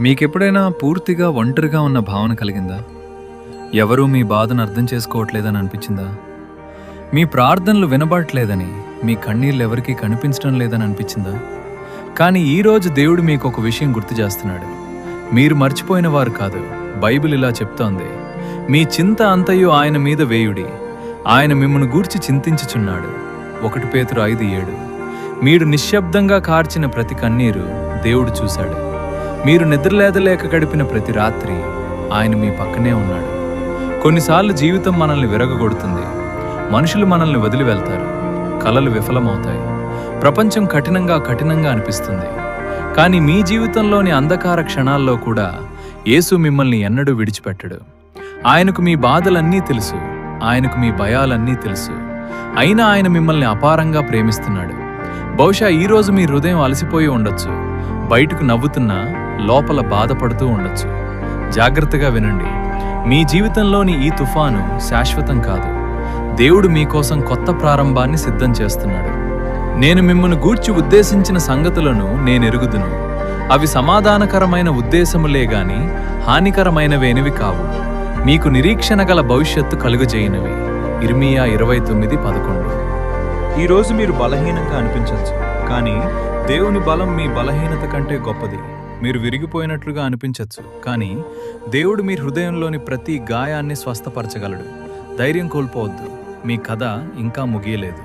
మీకెప్పుడైనా పూర్తిగా ఒంటరిగా ఉన్న భావన కలిగిందా? ఎవరూ మీ బాధను అర్థం చేసుకోవట్లేదని అనిపించిందా? మీ ప్రార్థనలు వినబడట్లేదని, మీ కన్నీళ్ళు ఎవరికీ కనిపించడం లేదని అనిపించిందా? కానీ ఈరోజు దేవుడు మీకు ఒక విషయం గుర్తు చేస్తున్నాడు. మీరు మర్చిపోయిన వారు కాదు. బైబిల్ ఇలా చెప్తోంది, మీ చింత అంతయు ఆయన మీద వేయుడి, ఆయన మిమ్మల్ని గూర్చి చింతించుచున్నాడు. 1 పేతురు 5:7. మీరు నిశ్శబ్దంగా కార్చిన ప్రతి కన్నీరు దేవుడు చూశాడు. మీరు నిద్రలేదలేక గడిపిన ప్రతి రాత్రి ఆయన మీ పక్కనే ఉన్నాడు. కొన్నిసార్లు జీవితం మనల్ని విరగగొడుతుంది. మనుషులు మనల్ని వదిలి వెళ్తారు. కలలు విఫలమవుతాయి. ప్రపంచం కఠినంగా అనిపిస్తుంది. కానీ మీ జీవితంలోని అంధకార క్షణాల్లో కూడా యేసు మిమ్మల్ని ఎన్నడూ విడిచిపెట్టడు. ఆయనకు మీ బాధలన్నీ తెలుసు. ఆయనకు మీ భయాలన్నీ తెలుసు. అయినా ఆయన మిమ్మల్ని అపారంగా ప్రేమిస్తున్నాడు. బహుశా ఈరోజు మీ హృదయం అలసిపోయి ఉండొచ్చు. బయటకు నవ్వుతున్నా లోపల బాధపడుతూ ఉండొచ్చు. జాగ్రత్తగా వినండి. మీ జీవితంలోని ఈ తుఫాను శాశ్వతం కాదు. దేవుడు మీకోసం కొత్త ప్రారంభాన్ని సిద్ధం చేస్తున్నాడు. నేను మిమ్మల్ని గూర్చి ఉద్దేశించిన సంగతులను నేనెరుగుదును. అవి సమాధానకరమైన ఉద్దేశములే గాని హానికరమైనవేనివి కావు. మీకు నిరీక్షణ గల భవిష్యత్తు కలుగజేయనివి. ఇర్మీయా 29:11. ఈరోజు మీరు బలహీనంగా అనిపించవచ్చు, కానీ దేవుని బలం మీ బలహీనత కంటే గొప్పది. మీరు విరిగిపోయినట్లుగా అనిపించవచ్చు, కానీ దేవుడు మీ హృదయంలోని ప్రతి గాయాన్ని స్వస్థపరచగలడు. ధైర్యం కోల్పోవద్దు. మీ కథ ఇంకా ముగియలేదు.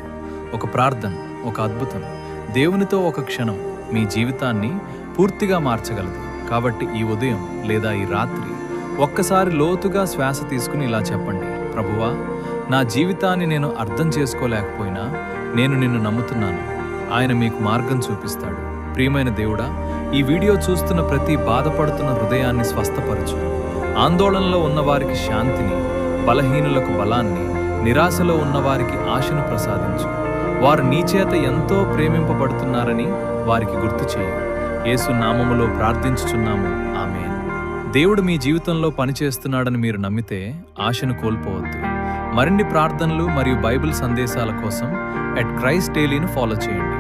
ఒక ప్రార్థన, ఒక అద్భుతం, దేవునితో ఒక క్షణం మీ జీవితాన్ని పూర్తిగా మార్చగలదు. కాబట్టి ఈ ఉదయం లేదా ఈ రాత్రి ఒక్కసారి లోతుగా శ్వాస తీసుకుని ఇలా చెప్పండి: ప్రభువా, నా జీవితాన్ని నేను అర్థం చేసుకోలేకపోయినా నేను నిన్ను నమ్ముతున్నాను. ఆయన మీకు మార్గం చూపిస్తాడు. ప్రియమైన దేవుడా, ఈ వీడియో చూస్తున్న ప్రతి బాధపడుతున్న హృదయాన్ని స్వస్థపరచు. ఆందోళనలో ఉన్నవారికి శాంతిని, బలహీనులకు బలాన్ని, నిరాశలో ఉన్నవారికి ఆశను ప్రసాదించు. వారు నీ చేత ఎంతో ప్రేమింపబడుతున్నారని వారికి గుర్తు చేయి. యేసు నామములో ప్రార్థించుచున్నాము, ఆమేన్. దేవుడు మీ జీవితంలో పనిచేస్తున్నాడని మీరు నమ్మితే ఆశను కోల్పోవద్దు. మరిన్ని ప్రార్థనలు మరియు బైబిల్ సందేశాల కోసం @ChristDailyను ఫాలో చేయండి.